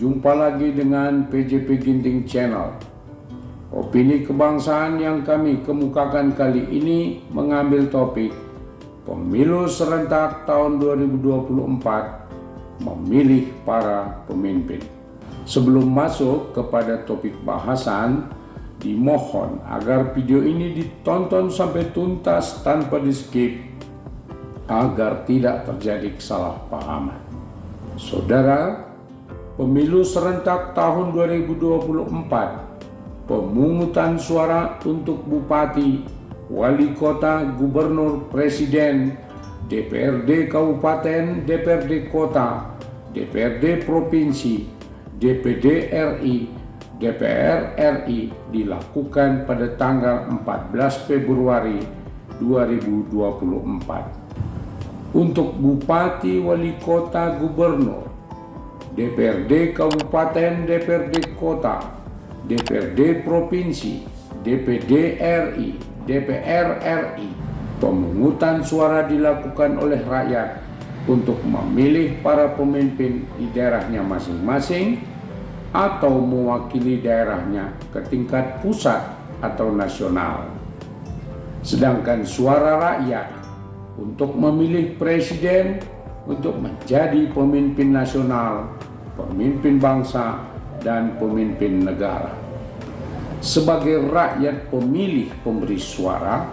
Jumpa lagi dengan PJP Ginting Channel. Opini kebangsaan yang kami kemukakan kali ini mengambil topik Pemilu serentak tahun 2024, memilih para pemimpin. Sebelum masuk kepada topik bahasan, dimohon agar video ini ditonton sampai tuntas tanpa di-skip agar tidak terjadi kesalahpahaman. Saudara, pemilu serentak tahun 2024, pemungutan suara untuk bupati, wali kota, gubernur, presiden, DPRD kabupaten, DPRD kota, DPRD provinsi, DPD RI, DPR RI dilakukan pada tanggal 14 Februari 2024. Untuk bupati, wali kota, gubernur, DPRD kabupaten, DPRD kota, DPRD provinsi, DPD RI, DPR RI, pemungutan suara dilakukan oleh rakyat untuk memilih para pemimpin di daerahnya masing-masing atau mewakili daerahnya ke tingkat pusat atau nasional. Sedangkan suara rakyat untuk memilih presiden untuk menjadi pemimpin nasional, pemimpin bangsa, dan pemimpin negara. Sebagai rakyat pemilih pemberi suara,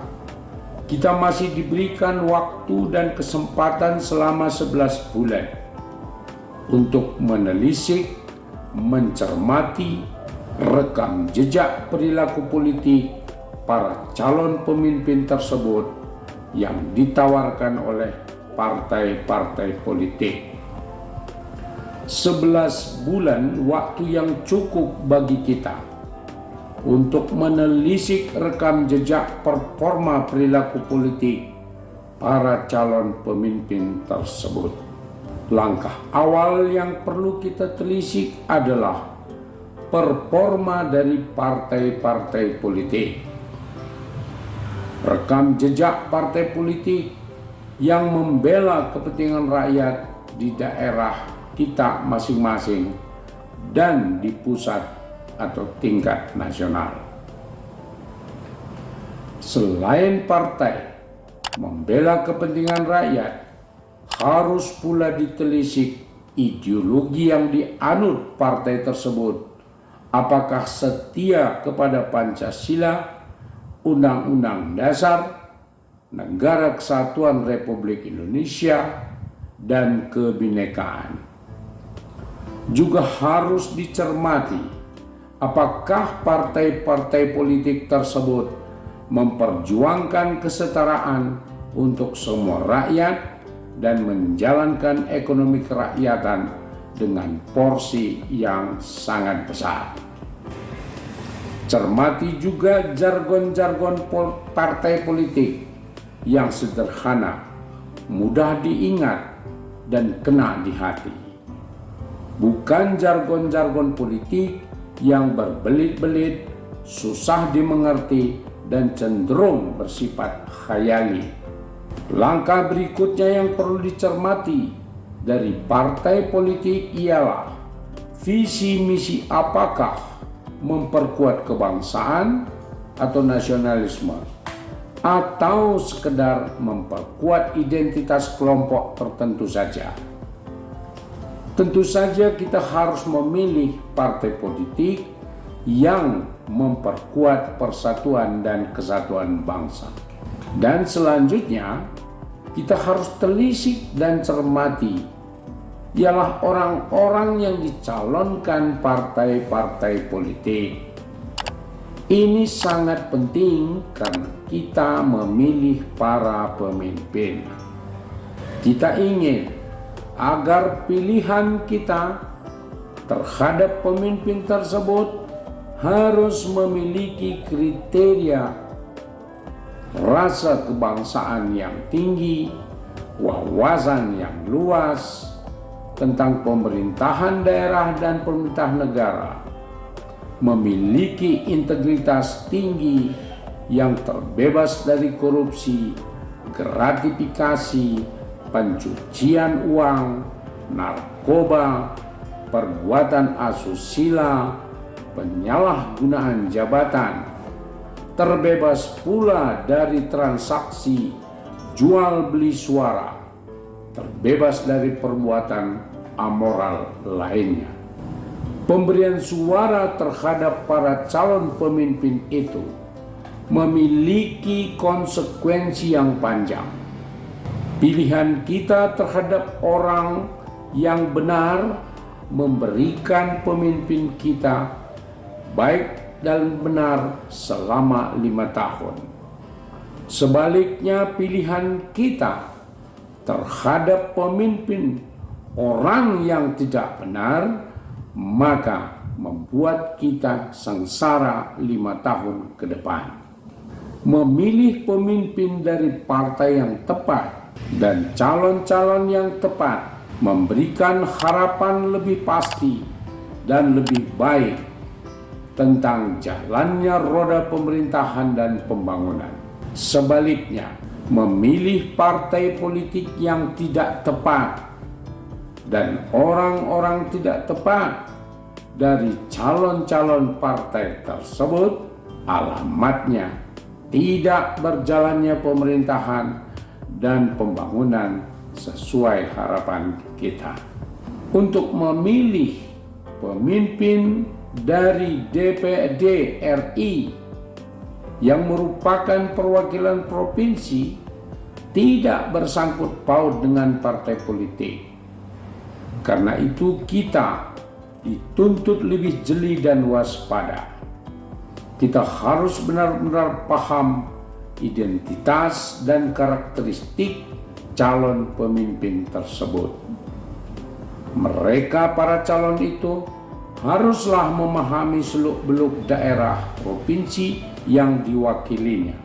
kita masih diberikan waktu dan kesempatan selama 11 bulan untuk menelisik, mencermati, rekam jejak perilaku politik para calon pemimpin tersebut yang ditawarkan oleh partai-partai politik. 11 bulan waktu yang cukup bagi kita untuk menelisik rekam jejak performa perilaku politik para calon pemimpin tersebut. Langkah awal yang perlu kita telisik adalah performa dari partai-partai politik. Rekam jejak partai politik yang membela kepentingan rakyat di daerah kita masing-masing dan di pusat atau tingkat nasional. Selain partai membela kepentingan rakyat, harus pula ditelisik ideologi yang dianut partai tersebut. Apakah setia kepada Pancasila, Undang-Undang Dasar, Negara Kesatuan Republik Indonesia, dan kebinekaan. Juga harus dicermati apakah partai-partai politik tersebut memperjuangkan kesetaraan untuk semua rakyat dan menjalankan ekonomi kerakyatan dengan porsi yang sangat besar. Cermati juga jargon-jargon partai politik yang sederhana, mudah diingat, dan kena di hati. Bukan jargon-jargon politik yang berbelit-belit, susah dimengerti, dan cenderung bersifat khayali. Langkah berikutnya yang perlu dicermati dari partai politik ialah visi misi apakah memperkuat kebangsaan atau nasionalisme, atau sekedar memperkuat identitas kelompok tertentu saja. Tentu saja kita harus memilih partai politik yang memperkuat persatuan dan kesatuan bangsa. Dan selanjutnya kita harus telisik dan cermati ialah orang-orang yang dicalonkan partai-partai politik. Ini sangat penting karena kita memilih para pemimpin. Kita ingin agar pilihan kita terhadap pemimpin tersebut harus memiliki kriteria rasa kebangsaan yang tinggi, wawasan yang luas tentang pemerintahan daerah dan pemerintah negara, memiliki integritas tinggi yang terbebas dari korupsi, gratifikasi, pencucian uang, narkoba, perbuatan asusila, penyalahgunaan jabatan, terbebas pula dari transaksi jual beli suara, terbebas dari perbuatan amoral lainnya. Pemberian suara terhadap para calon pemimpin itu memiliki konsekuensi yang panjang. Pilihan kita terhadap orang yang benar memberikan pemimpin kita baik dan benar selama 5 tahun. Sebaliknya, pilihan kita terhadap pemimpin orang yang tidak benar maka membuat kita sengsara 5 tahun ke depan. Memilih pemimpin dari partai yang tepat dan calon-calon yang tepat memberikan harapan lebih pasti dan lebih baik tentang jalannya roda pemerintahan dan pembangunan. Sebaliknya, memilih partai politik yang tidak tepat dan orang-orang tidak tepat dari calon-calon partai tersebut, alamatnya tidak berjalannya pemerintahan dan pembangunan sesuai harapan kita. Untuk memilih pemimpin dari DPD RI yang merupakan perwakilan provinsi tidak bersangkut paut dengan partai politik. Karena itu kita dituntut lebih jeli dan waspada. Kita harus benar-benar paham identitas dan karakteristik calon pemimpin tersebut. Mereka, para calon itu, haruslah memahami seluk-beluk daerah provinsi yang diwakilinya.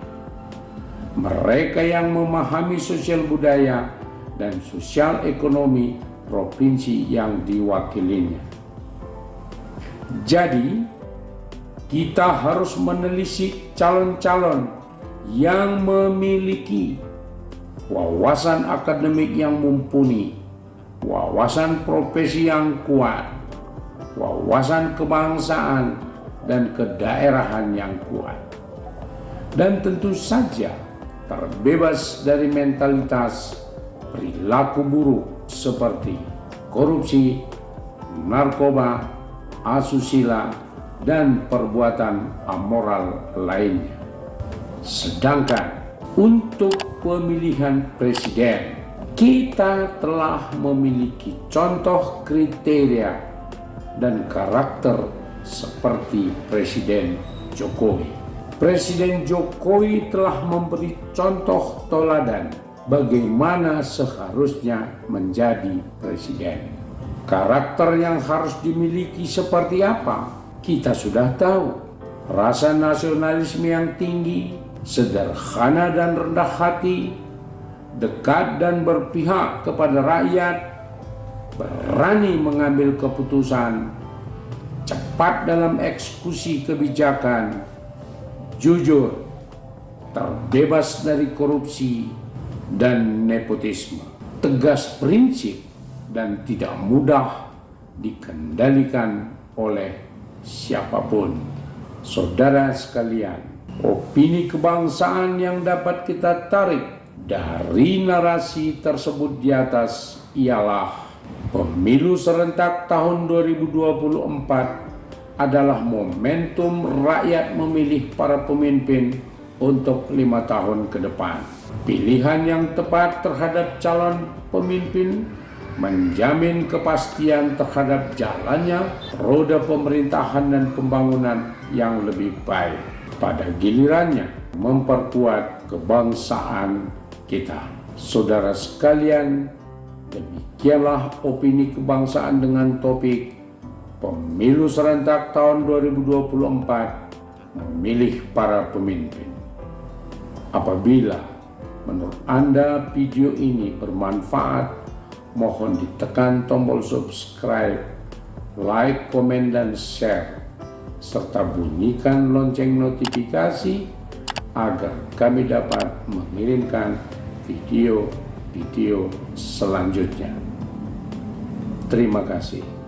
Mereka yang memahami sosial budaya dan sosial ekonomi provinsi yang diwakilinya. Jadi, kita harus menelisik calon-calon yang memiliki wawasan akademik yang mumpuni, wawasan profesi yang kuat, wawasan kebangsaan dan kedaerahan yang kuat. Dan tentu saja terbebas dari mentalitas perilaku buruk seperti korupsi, narkoba, asusila, dan perbuatan amoral lainnya. Sedangkan untuk pemilihan presiden, kita telah memiliki contoh kriteria dan karakter seperti Presiden Jokowi. Presiden Jokowi telah memberi contoh teladan bagaimana seharusnya menjadi presiden. Karakter yang harus dimiliki seperti apa? Kita sudah tahu. Rasa nasionalisme yang tinggi, sederhana dan rendah hati, dekat dan berpihak kepada rakyat, berani mengambil keputusan, cepat dalam eksekusi kebijakan, jujur, terbebas dari korupsi dan nepotisme, tegas prinsip dan tidak mudah dikendalikan oleh siapapun. Saudara sekalian, opini kebangsaan yang dapat kita tarik dari narasi tersebut di atas ialah pemilu serentak tahun 2024 adalah momentum rakyat memilih para pemimpin untuk 5 tahun ke depan. Pilihan yang tepat terhadap calon pemimpin menjamin kepastian terhadap jalannya roda pemerintahan dan pembangunan yang lebih baik. Pada gilirannya, memperkuat kebangsaan kita. Saudara sekalian, demikianlah opini kebangsaan dengan topik Pemilu Serentak tahun 2024 memilih para pemimpin. Apabila menurut Anda video ini bermanfaat, mohon ditekan tombol subscribe, like, komen, dan share, serta bunyikan lonceng notifikasi agar kami dapat mengirimkan video-video selanjutnya. Terima kasih.